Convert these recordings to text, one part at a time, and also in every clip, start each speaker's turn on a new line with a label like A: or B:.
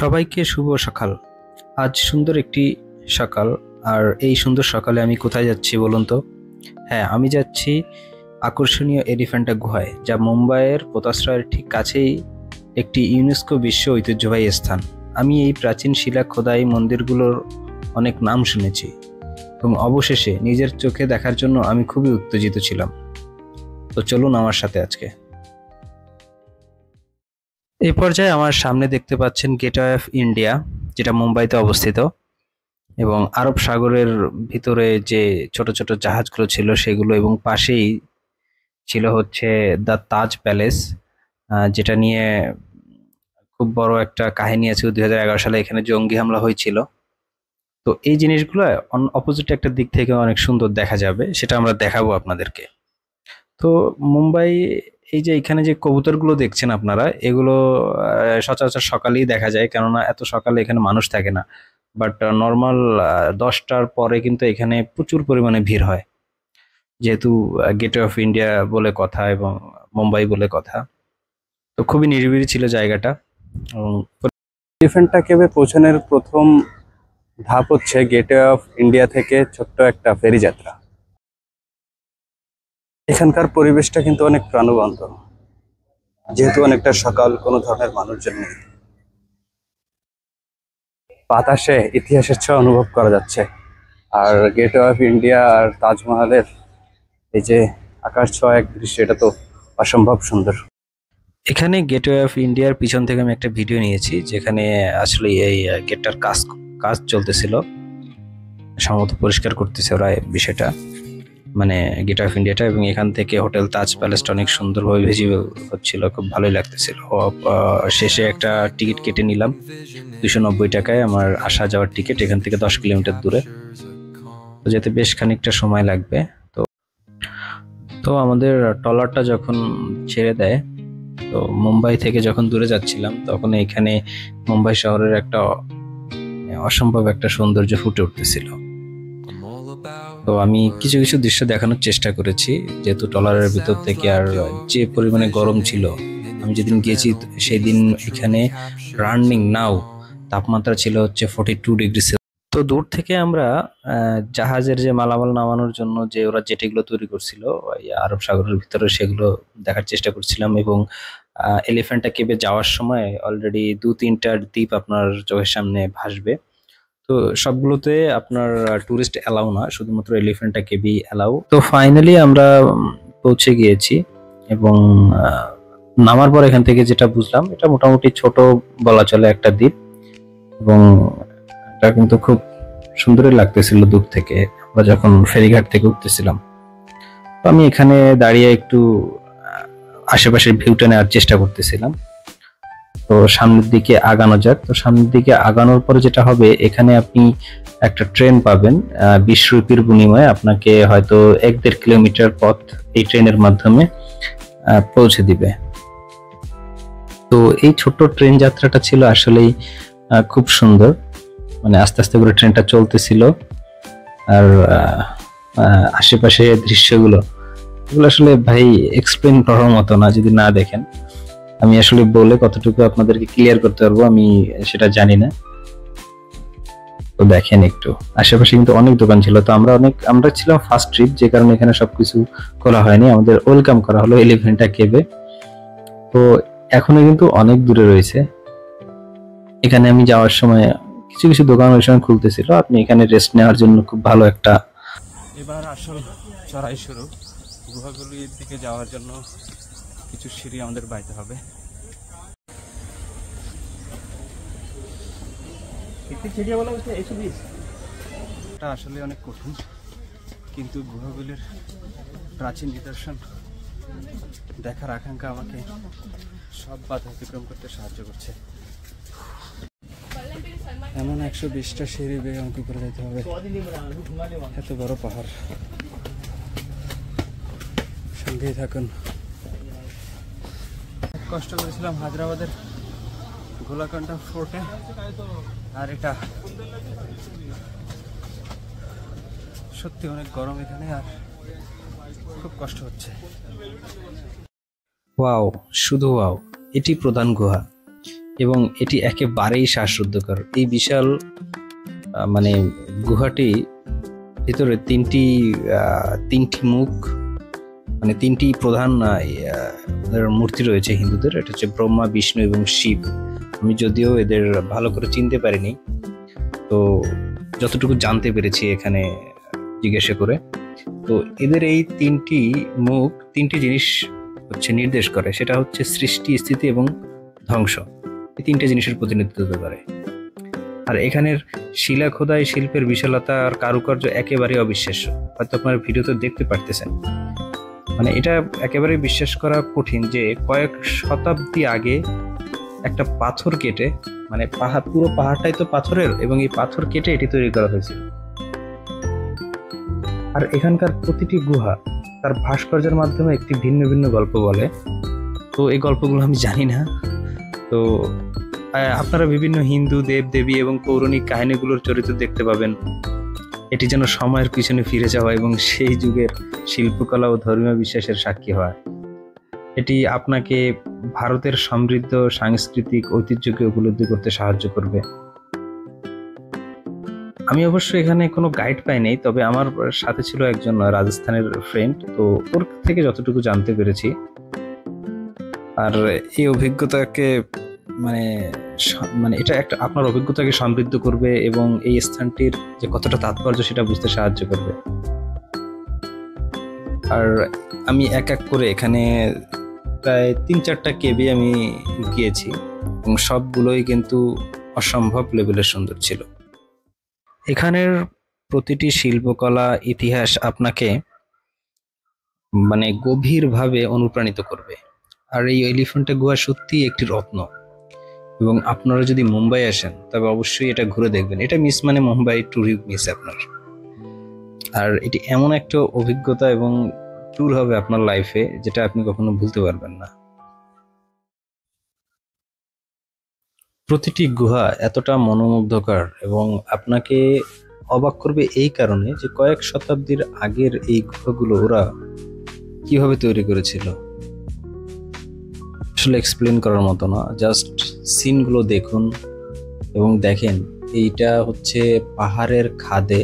A: সবাইকে শুভ সকাল। আজ সুন্দর একটি সকাল। আর এই সুন্দর সকালে আমি কোথায় যাচ্ছি বলুন তো? হ্যাঁ, আমি যাচ্ছি আকর্ষণীয় এলিফ্যান্টা গুহায়, যা মুম্বাইয়ের পোতাশ্রয়ের ঠিক কাছেই একটি ইউনেস্কো বিশ্ব ঐতিহ্যবাহী স্থান। আমি এই প্রাচীন শিলা খোদাই মন্দিরগুলোর অনেক নাম শুনেছি এবং অবশেষে নিজের চোখে দেখার জন্য আমি খুবই উত্তেজিত ছিলাম। তো চলুন আমার সাথে আজকে। এই পর্যায়ে আমার সামনে দেখতে পাচ্ছেন গেটওয়ে অফ ইন্ডিয়া, যেটা মুম্বাইতে অবস্থিত, এবং আরব সাগরের ভিতরে যে ছোট ছোট জাহাজগুলো ছিল সেগুলো, এবং পাশেই ছিল হচ্ছে দ্য তাজ প্যালেস, যেটা নিয়ে খুব বড় একটা কাহিনী আছে। 2011 সালে এখানে জঙ্গি হামলা হয়েছিল। তো এই জিনিসগুলো অপোজিট একটা দিক থেকে অনেক সুন্দর দেখা যাবে, সেটা আমরা দেখাবো আপনাদেরকে। তো মুম্বাই, এই যে এখানে যে কবুতরগুলো দেখছেন আপনারা, এগুলো সচরাচর সকালেই দেখা যায়, কেননা এত সকালে এখানে মানুষ থাকে না। বাট নর্মাল 10টার পরে কিন্তু এখানে প্রচুর পরিমাণে ভিড় হয়, যেহেতু গেটওয়ে অফ ইন্ডিয়া বলে কথা এবং মুম্বাই বলে কথা। তো খুবই নিরিবিলি ছিল জায়গাটা। এবং
B: এলিফ্যান্টা কেভে পৌঁছানোর প্রথম ধাপ হচ্ছে গেটওয়ে অফ ইন্ডিয়া থেকে ছোট্ট একটা ফেরি যাত্রা। এখানকার পরিবেশটা কিন্তু অনেক প্রাণবন্ত, যেহেতু অনেকটা সকাল, কোনো ধরনের মানুষজন নেই। বাতাসে ইতিহাসের ছোঁয়া অনুভব করা যাচ্ছে। আর গেটওয়ে অফ ইন্ডিয়া আর তাজমহলের এই যে আকাশ ছোঁয়া এক দৃশ্য, এটা তো অসম্ভব সুন্দর।
A: এখানে গেটওয়ে অফ ইন্ডিয়ার পিছন থেকে আমি একটা ভিডিও নিয়েছি, যেখানে আসলে এই গেটটার কাজ কাজ চলতেছিল, সম্ভবত পরিষ্কার করতেছে ওরা এই বিষয়টা, মানে গেটওয়ে অফ ইন্ডিয়াটা। এবং এখান থেকে হোটেল তাজ প্যালেসটা অনেক সুন্দরভাবে ভিজিবল হচ্ছিল, খুব ভালোই লাগতেছিল। শেষে একটা টিকিট কেটে নিলাম 290 টাকায়, আমার আসা যাওয়ার টিকিট। এখান থেকে 10 কিলোমিটার দূরে, তো যেতে বেশ খানিকটা সময় লাগবে। তো তো আমাদের ট্রলারটা যখন ছেড়ে দেয়, তো মুম্বাই থেকে যখন দূরে যাচ্ছিলাম, তখন এখানে মুম্বাই শহরের একটা অসম্ভব একটা সৌন্দর্য ফুটে উঠতেছিল। তো আমি কিছু কিছু দৃশ্য দেখানোর চেষ্টা করেছি, যেহেতু ট্রলারের ভিতর থেকে। আর যে পরিমাণে গরম ছিল, আমি যেদিন গিয়েছি সেই দিন এখানে রানিং নাও তাপমাত্রা ছিল হচ্ছে 42 ডিগ্রি সেলসিয়াস। তো দূর থেকে আমরা জাহাজের যে মালামাল নামানোর জন্য যে ওরা জেটিগুলো তৈরি করছিল ওই আরব সাগরের ভিতরে, সেগুলো দেখার চেষ্টা করছিলাম। এবং এলিফ্যান্টা কেভে যাওয়ার সময় অলরেডি 2-3টা দ্বীপ আপনার চোখের সামনে ভাসবে। তো সবগুলোতে আপনার টুরিস্ট অ্যালাউ না, শুধুমাত্র এলিফ্যান্টা কেভি অ্যালাউ। তো ফাইনালি আমরা পৌঁছে গিয়েছি, এবং নামার পর এখান থেকে যেটা বুঝলাম, এটা মোটামুটি ছোট বলা চলে একটা দ্বীপ, এবং এটা কিন্তু খুব সুন্দরই লাগতেছিল দূর থেকে আমরা যখন ফেরিঘাট থেকে উঠতেছিলাম। তো আমি এখানে দাঁড়িয়ে একটু আশেপাশের ভিউটা নেওয়ার চেষ্টা করতেছিলাম। তো সামনের দিকে আগানো যাক। তো সামনের দিকে আগানোর পরে যেটা হবে, এখানে আপনি একটা ট্রেন পাবেন 20 রুপির বিনিময়ে। আপনাকে হয়তো 1-1.5 কিলোমিটার পথ এই ট্রেনের মাধ্যমে পৌঁছে দিবে। তো এই ছোট্ট ট্রেন যাত্রাটা ছিল আসলেই খুব সুন্দর, মানে আস্তে আস্তে করে ট্রেনটা চলতেছিল। আর আশেপাশে দৃশ্যগুলো, এগুলো আসলে ভাই এক্সপ্লেন করার মতো না, যদি না দেখেন। আমি আসলে বলে কতটুকু আপনাদেরকে ক্লিয়ার করতে পারবো আমি সেটা জানি না। তো দেখেন একটু আশেপাশে কিন্তু অনেক দোকান ছিল। তো আমরা ছিলাম ফার্স্ট ট্রিপ, যে কারণে এখানে সবকিছু খোলা হয়নি। আমাদের ওয়েলকাম করা হলো এলিফ্যান্টা কেভে। তো এখনো কিন্তু অনেক দূরে রয়েছে। এখানে আমি যাওয়ার সময় কিছু কিছু দোকান ওই সময় খুলতেছিল, আপনি এখানে রেস্ট নেওয়ার জন্য খুব ভালো একটা।
B: এবার আসল চড়াই শুরু। গুহাগুলির দিকে যাওয়ার জন্য কিছু সিঁড়ি আমাদের বাইতে হবে। এটা আসলে অনেক কঠিন, কিন্তু গুহাগুলির প্রাচীন নিদর্শন দেখার আকাঙ্ক্ষা আমাকে সব বাধা অতিক্রম করতে সাহায্য করছে। এমন 120টা সিঁড়ি বেয়ে আমাকে উপরে যেতে হবে, এত বড় পাহাড়। সঙ্গেই থাকুন। কষ্ট করেছিলাম হায়দ্রাবাদের গোলাকান্ডা ফোর্টে, আর এটা সত্যি অনেক গরম এখানে, আর খুব কষ্ট হচ্ছে।
A: ওয়াও, শুধু ওয়াও। এটি প্রধান গুহা। এবং এটি একেবারেই শ্বাসরুদ্ধকর। এই বিশাল মানে গুহাটি ভিতরে তিনটি মুখ, মানে তিনটি প্রধান মূর্তি রয়েছে হিন্দুদের। এটা হচ্ছে ব্রহ্মা, বিষ্ণু এবং শিব। আমি যদিও এদের ভালো করে চিনতে পারিনি, তো যতটুকু জানতে পেরেছি এখানে জিজ্ঞাসা করে, তো এদের এই তিনটি মুখ তিনটি জিনিস হচ্ছে নির্দেশ করে। সেটা হচ্ছে সৃষ্টি, স্থিতি এবং ধ্বংস। এই তিনটে জিনিসের প্রতিনিধিত্ব করে। আর এখানের শিলা খোদাই শিল্পের বিশালতা আর কারুকার্য একেবারে অবিশ্বাস্য। হয়তো আপনার ভিডিওতে দেখতে পারতেছেন, মানে এটা একেবারে বিশ্বাস করা কঠিন যে কয়েক শতাব্দী আগে একটা পাথর কেটে, মানে পুরো পাহাড়টাই তো পাথরের, এবং এই পাথর কেটে এটি তৈরি করা হয়েছিল। আর এখানকার প্রতিটি গুহা তার ভাস্কর্যের মাধ্যমে একটি ভিন্ন ভিন্ন গল্প বলে। তো এই গল্পগুলো আমি জানি না। তো আপনারা বিভিন্ন হিন্দু দেব দেবী এবং পৌরাণিক কাহিনীগুলোর চরিত্র দেখতে পাবেন। এটি যেন সময়ের পিছনে ফিরে যাওয়া এবং সেই যুগের শিল্পকলা ও ধর্মীয় বিশ্বাসের সাক্ষী হয়। এটি আপনাকে ভারতের সমৃদ্ধ সাংস্কৃতিক ঐতিহ্যকে উপলব্ধি করতে সাহায্য করবে। আমি অবশ্য এখানে কোনো গাইড পাইনি, তবে আমার সাথে ছিল একজন রাজস্থানের ফ্রেন্ড, তো ওর থেকে যতটুকু জানতে পেরেছি। আর এই অভিজ্ঞতাকে মানে মানে এটা একটা আপনার অভিজ্ঞতাকে সমৃদ্ধ করবে এবং এই স্থানটির যে কতটা তাৎপর্য সেটা বুঝতে সাহায্য করবে। আর আমি এক এক করে এখানে প্রায় 3-4টা কেবি আমি গিয়েছি এবং সবগুলোই কিন্তু অসম্ভব লেভেলের সুন্দর ছিল। এখানের প্রতিটি শিল্পকলা ইতিহাস আপনাকে মানে গভীরভাবে অনুপ্রাণিত করবে। আর এই এলিফ্যান্টা গুহা সত্যি একটি রত্ন, এবং আপনারা যদি মুম্বাই আসেন তবে অবশ্যই এটা ঘুরে দেখবেন। এটা মিস মানে মুম্বাই ট্যুর মিস আপনার। আর এটি এমন একটা অভিজ্ঞতা এবং ট্যুর হবে আপনার লাইফে যেটা আপনি কখনো ভুলতে পারবেন না। প্রতিটি গুহা এতটা মনোমুগ্ধকর এবং আপনাকে অবাক করবে এই কারণে যে কয়েক শতাব্দীর আগের এই গুহাগুলো ওরা কিভাবে তৈরি করেছিল আসলে এক্সপ্লেন করার মতো না। জাস্ট সিনগুলো দেখুন এবং দেখেন এইটা হচ্ছে পাহাড়ের খাদে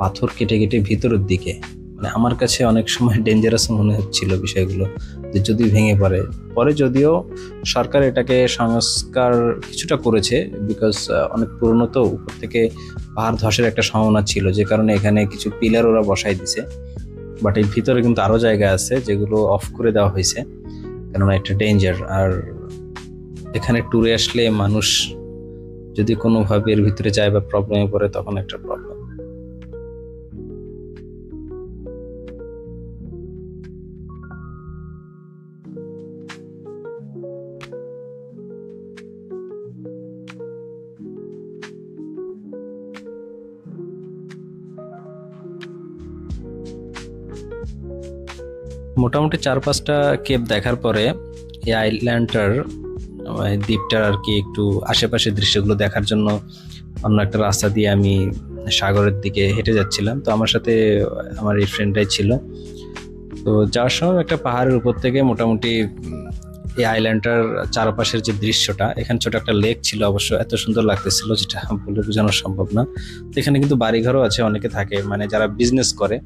A: পাথর কেটে কেটে ভিতরের দিকে, মানে আমার কাছে অনেক সময় ডেঞ্জারাস মনে হচ্ছিল বিষয়গুলো, যে যদি ভেঙে পড়ে। পরে যদিও সরকার এটাকে সংস্কার কিছুটা করেছে, বিকজ অনেক পুরনো, তো উপর থেকে পাহাড় ধসের একটা সম্ভাবনা ছিল, যে কারণে এখানে কিছু পিলার ওরা বসাই দিছে। বাট এর ভিতরে কিন্তু আরো জায়গা আছে যেগুলো অফ করে দেওয়া হয়েছে, কেননা এটা ডেঞ্জার। আর এখানে ট্যুরে আসলে মানুষ যদি কোনোভাবে এর ভিতরে যায় বা প্রবলেমে পড়ে তখন একটা প্রবলেম। মোটামুটি 4-5টা কেপ দেখার পরে এই আইল্যান্ডটার দ্বীপটার আর কি একটু আশেপাশের দৃশ্যগুলো দেখার জন্য অন্য একটা রাস্তা দিয়ে আমি সাগরের দিকে হেঁটে যাচ্ছিলাম। তো আমার সাথে আমার এই ফ্রেন্ডটাই ছিল। তো যাওয়ার সময় একটা পাহাড়ের উপর থেকে মোটামুটি এই আইল্যান্ডটার চারপাশের যে দৃশ্যটা, এখানে ছোট একটা লেক ছিল, অবশ্য এত সুন্দর লাগতেছিল যেটা বলে বোঝানো সম্ভব না। তো এখানে কিন্তু বাড়িঘরও আছে, অনেকে থাকে, মানে যারা বিজনেস করে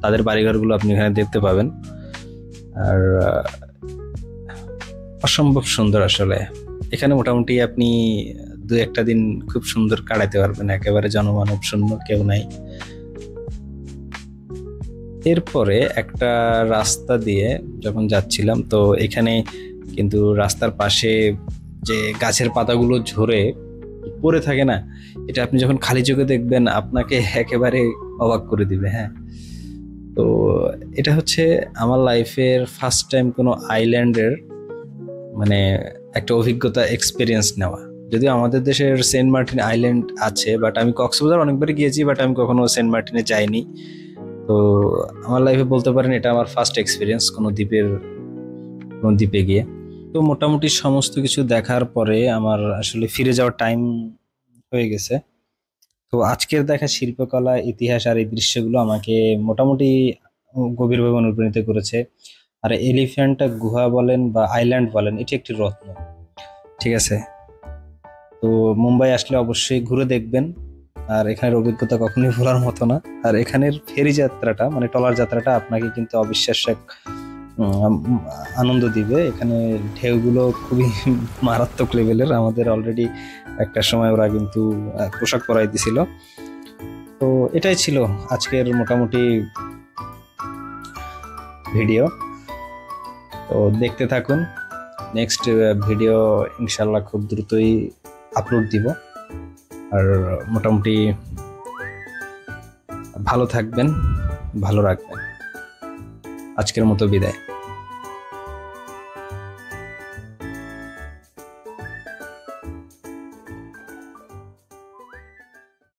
A: তাদের বাড়িঘরগুলো আপনি এখানে দেখতে পাবেন। আর অসম্ভব সুন্দর আসলে। এখানে মোটামুটি আপনি 2-1টা দিন খুব সুন্দর কাটাতে পারবেন, একেবারে জনমানব শূন্য, কেউ নাই। এরপরে একটা রাস্তা দিয়ে যখন যাচ্ছিলাম, তো এখানে কিন্তু রাস্তার পাশে যে গাছের পাতাগুলো ঝরে পড়ে থাকে না, এটা আপনি যখন খালি চোখে দেখবেন আপনাকে একেবারে অবাক করে দিবে। হ্যাঁ, তো এটা হচ্ছে আমার লাইফের ফার্স্ট টাইম কোনো আইল্যান্ডের মানে একটা অভিজ্ঞতা, এক্সপিরিয়েন্স নেওয়া। যদিও আমাদের দেশের সেন্ট মার্টিন আইল্যান্ড আছে, বাট আমি কক্সবাজার অনেকবারই গিয়েছি, বাট আমি কখনো সেন্ট মার্টিনে যাইনি। তো আমার লাইফে বলতে পারেন এটা আমার ফার্স্ট এক্সপিরিয়েন্স কোনো দ্বীপে গিয়ে। তো মোটামুটি সমস্ত কিছু দেখার পরে আমার আসলে ফিরে যাওয়ার টাইম হয়ে গেছে। তো আজকের দেখা শিল্পকলা, ইতিহাস আর এই দৃশ্যগুলো আমাকে মোটামুটি গভীরভাবে অনুপ্রাণিত করেছে। আর এলিফ্যান্টা গুহা বলেন বা আইল্যান্ড বলেন, এটি একটি রত্ন। ঠিক আছে। তো মুম্বাই আসলে অবশ্যই ঘুরে দেখবেন, আর এখানের অভিজ্ঞতা কখনোই ভোলার মতো না। আর এখানের ফেরি যাত্রাটা মানে ট্রলার যাত্রাটা আপনাকে কিন্তু অবিশ্বাস্য এক আনন্দ দিবে। এখানে ঢেউগুলো খুবই মারাত্মক লেভেলের। আমাদের অলরেডি একটা সময় ওরা কিন্তু পোশাক পরাই দিছিল। তো এটাই ছিল আজকের মোটামুটি ভিডিও। তো দেখতে থাকুন, নেক্সট ভিডিও ইনশাল্লাহ খুব দ্রুতই আপলোড দিব। আর মোটামুটি ভালো থাকবেন, ভালো রাখবেন। আজকের মতো বিদায়।